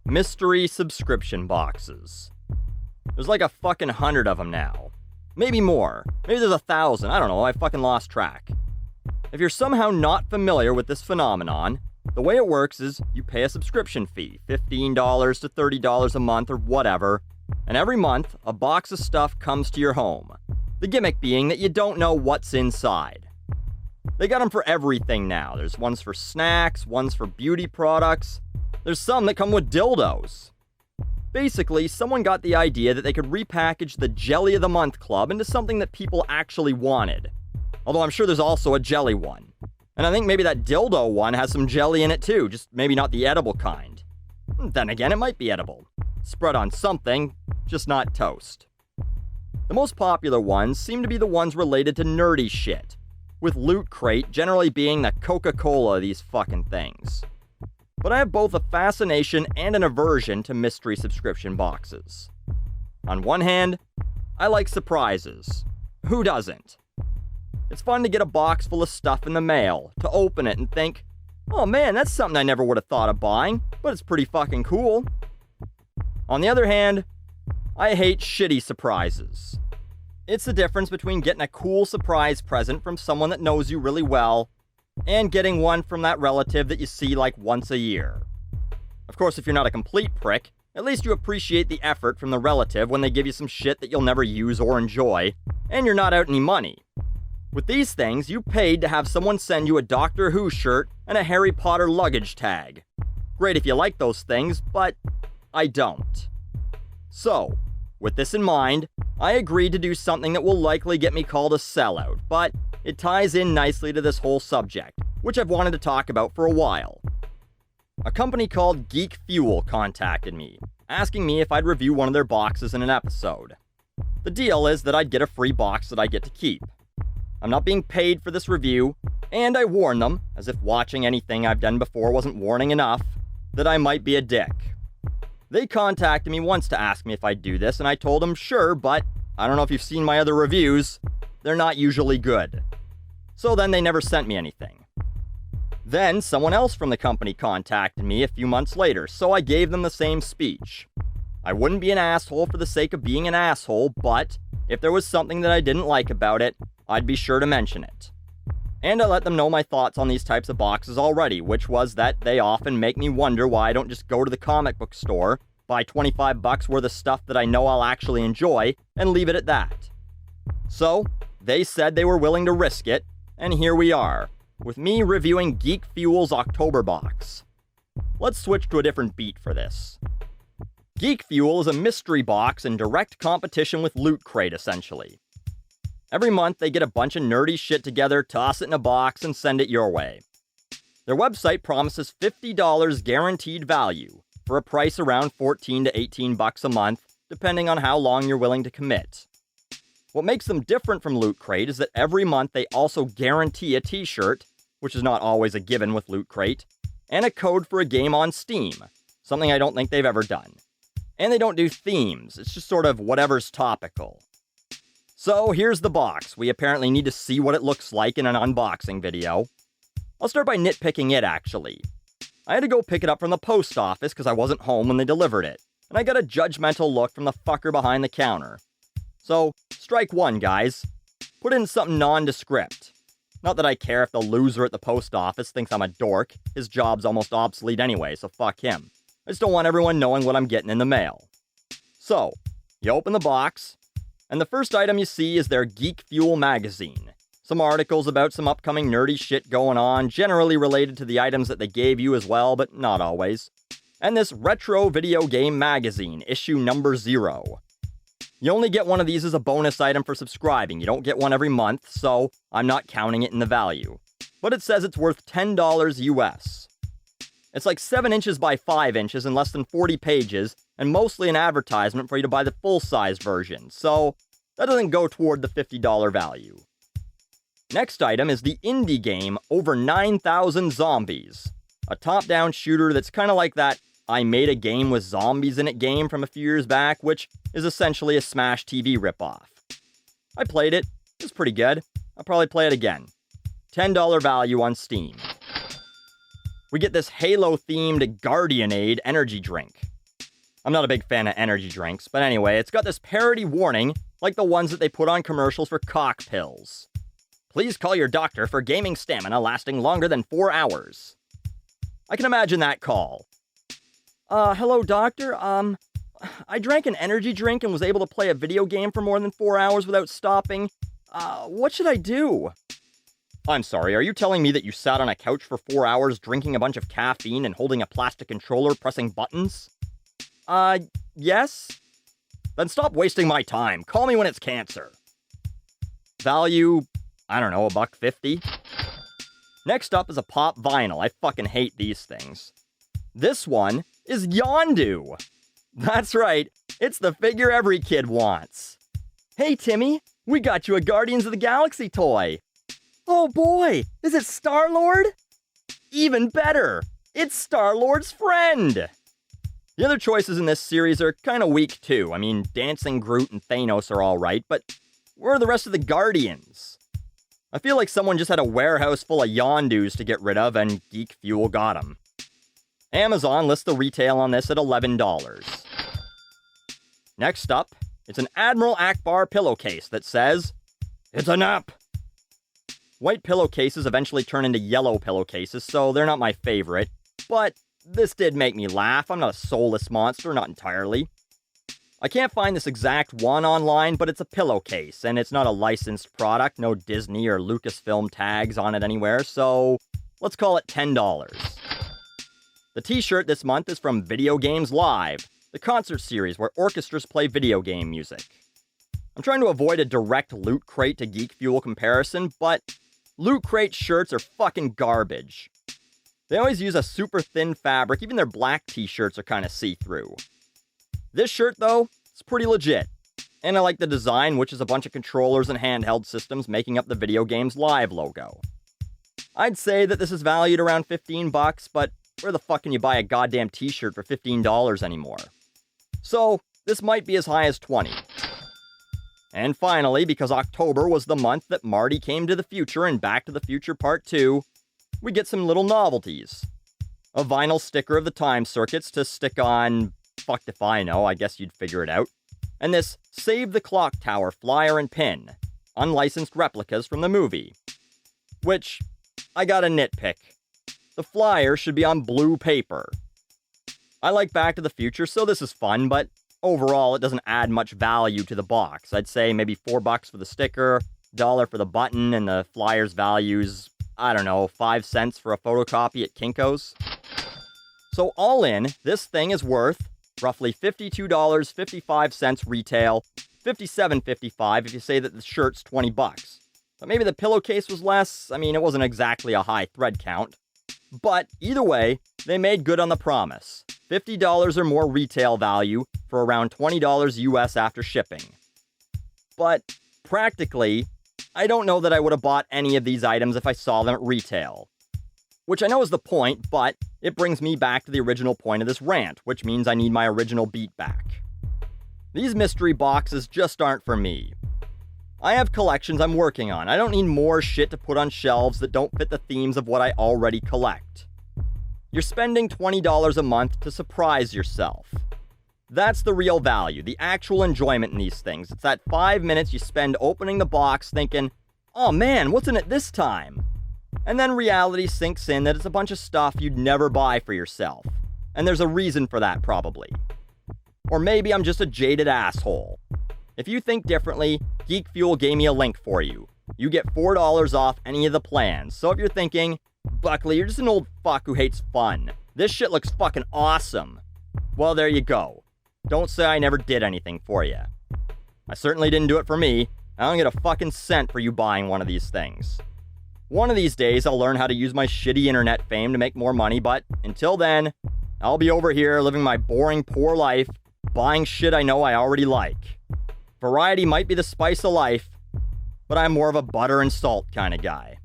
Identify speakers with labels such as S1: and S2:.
S1: Mystery subscription boxes. There's like a fucking 100 of them now. Maybe more. Maybe there's 1,000. I don't know. I fucking lost track. If you're somehow not familiar with this phenomenon, the way it works is you pay a subscription fee, $15 to $30 a month or whatever, and every month a box of stuff comes to your home. The gimmick being that you don't know what's inside. They got them for everything now. There's ones for snacks, ones for beauty products. There's some that come with dildos. Basically, someone got the idea that they could repackage the Jelly of the Month Club into something that people actually wanted. Although I'm sure there's also a jelly one. And I think maybe that dildo one has some jelly in it too, just maybe not the edible kind. Then again, it might be edible. Spread on something, just not toast. The most popular ones seem to be the ones related to nerdy shit, with Loot Crate generally being the Coca-Cola of these fucking things. But I have both a fascination and an aversion to mystery subscription boxes. On one hand, I like surprises. Who doesn't? It's fun to get a box full of stuff in the mail, to open it and think, oh man, that's something I never would have thought of buying, but it's pretty fucking cool. On the other hand, I hate shitty surprises. It's the difference between getting a cool surprise present from someone that knows you really well and getting one from that relative that you see like once a year. Of course, if you're not a complete prick, at least you appreciate the effort from the relative when they give you some shit that you'll never use or enjoy, and you're not out any money. With these things, you paid to have someone send you a Doctor Who shirt and a Harry Potter luggage tag. Great if you like those things, but I don't. So, with this in mind, I agreed to do something that will likely get me called a sellout, but it ties in nicely to this whole subject, which I've wanted to talk about for a while. A company called Geek Fuel contacted me, asking me if I'd review one of their boxes in an episode. The deal is that I'd get a free box that I get to keep. I'm not being paid for this review, and I warn them, as if watching anything I've done before wasn't warning enough, that I might be a dick. They contacted me once to ask me if I'd do this, and I told them sure, but I don't know if you've seen my other reviews. They're not usually good. So then they never sent me anything. Then someone else from the company contacted me a few months later, so I gave them the same speech. I wouldn't be an asshole for the sake of being an asshole, but if there was something that I didn't like about it, I'd be sure to mention it. And I let them know my thoughts on these types of boxes already, which was that they often make me wonder why I don't just go to the comic book store, buy $25 worth of stuff that I know I'll actually enjoy, and leave it at that. So, they said they were willing to risk it, and here we are, with me reviewing Geek Fuel's October box. Let's switch to a different beat for this. Geek Fuel is a mystery box in direct competition with Loot Crate, essentially. Every month, they get a bunch of nerdy shit together, toss it in a box, and send it your way. Their website promises $50 guaranteed value, for a price around $14 to $18 a month, depending on how long you're willing to commit. What makes them different from Loot Crate is that every month they also guarantee a t-shirt, which is not always a given with Loot Crate, and a code for a game on Steam, something I don't think they've ever done. And they don't do themes, it's just sort of whatever's topical. So here's the box. We apparently need to see what it looks like in an unboxing video. I'll start by nitpicking it, actually. I had to go pick it up from the post office because I wasn't home when they delivered it, and I got a judgmental look from the fucker behind the counter. So, strike one, guys. Put in something nondescript. Not that I care if the loser at the post office thinks I'm a dork. His job's almost obsolete anyway, so fuck him. I just don't want everyone knowing what I'm getting in the mail. So, you open the box, and the first item you see is their Geek Fuel magazine. Some articles about some upcoming nerdy shit going on, generally related to the items that they gave you as well, but not always. And this retro video game magazine, issue number 0. You only get one of these as a bonus item for subscribing. You don't get one every month, so I'm not counting it in the value. But it says it's worth $10 US. It's like 7 inches by 5 inches and less than 40 pages, and mostly an advertisement for you to buy the full-size version, so that doesn't go toward the $50 value. Next item is the indie game Over 9,000 Zombies, a top-down shooter that's kind of like that I made a game with zombies in it game from a few years back, which is essentially a Smash TV ripoff. I played it. It was pretty good. I'll probably play it again. $10 value on Steam. We get this Halo-themed Guardianade energy drink. I'm not a big fan of energy drinks, but anyway, it's got this parody warning, like the ones that they put on commercials for cock pills. Please call your doctor for gaming stamina lasting longer than 4 hours. I can imagine that call. Hello, doctor. I drank an energy drink and was able to play a video game for more than 4 hours without stopping. What should I do? I'm sorry, are you telling me that you sat on a couch for 4 hours drinking a bunch of caffeine and holding a plastic controller pressing buttons? Yes? Then stop wasting my time. Call me when it's cancer. Value, I don't know, $1.50? Next up is a pop vinyl. I fucking hate these things. This one is Yondu. That's right, it's the figure every kid wants. Hey Timmy, we got you a Guardians of the Galaxy toy. Oh boy, is it Star-Lord? Even better, it's Star-Lord's friend. The other choices in this series are kind of weak too. I mean, Dancing Groot and Thanos are alright, but where are the rest of the Guardians? I feel like someone just had a warehouse full of Yondus to get rid of and Geek Fuel got them. Amazon lists the retail on this at $11. Next up, it's an Admiral Akbar pillowcase that says, "It's a nap." White pillowcases eventually turn into yellow pillowcases, so they're not my favorite, but this did make me laugh. I'm not a soulless monster, not entirely. I can't find this exact one online, but it's a pillowcase, and it's not a licensed product, no Disney or Lucasfilm tags on it anywhere, so let's call it $10. The t-shirt this month is from Video Games Live, the concert series where orchestras play video game music. I'm trying to avoid a direct Loot Crate to Geek Fuel comparison, but Loot Crate shirts are fucking garbage. They always use a super thin fabric, even their black t-shirts are kind of see-through. This shirt, though, is pretty legit. And I like the design, which is a bunch of controllers and handheld systems making up the Video Games Live logo. I'd say that this is valued around $15, but where the fuck can you buy a goddamn t-shirt for $15 anymore? So, this might be as high as $20. And finally, because October was the month that Marty came to the future in Back to the Future Part 2, we get some little novelties. A vinyl sticker of the time circuits to stick on, fucked if I know, I guess you'd figure it out. And this Save the Clock Tower flyer and pin, unlicensed replicas from the movie. Which, I got a nitpick. The flyer should be on blue paper. I like Back to the Future, so this is fun, but overall it doesn't add much value to the box. I'd say maybe $4 for the sticker, $1 for the button, and the flyer's values, I don't know, 5 cents for a photocopy at Kinko's. So all in, this thing is worth roughly $52.55 retail, $57.55 if you say that the shirt's $20. But maybe the pillowcase was less. I mean, it wasn't exactly a high thread count. But either way, they made good on the promise. $50 or more retail value for around $20 US after shipping. But practically, I don't know that I would have bought any of these items if I saw them at retail. Which I know is the point, but it brings me back to the original point of this rant, which means I need my original beat back. These mystery boxes just aren't for me. I have collections I'm working on. I don't need more shit to put on shelves that don't fit the themes of what I already collect. You're spending $20 a month to surprise yourself. That's the real value, the actual enjoyment in these things. It's that 5 minutes you spend opening the box thinking, oh man, what's in it this time? And then reality sinks in that it's a bunch of stuff you'd never buy for yourself. And there's a reason for that, probably. Or maybe I'm just a jaded asshole. If you think differently, Geek Fuel gave me a link for you. You get $4 off any of the plans. So if you're thinking, Buckley, you're just an old fuck who hates fun. This shit looks fucking awesome. Well, there you go. Don't say I never did anything for you. I certainly didn't do it for me. I don't get a fucking cent for you buying one of these things. One of these days, I'll learn how to use my shitty internet fame to make more money, but until then, I'll be over here living my boring, poor life, buying shit I know I already like. Variety might be the spice of life, but I'm more of a butter and salt kind of guy.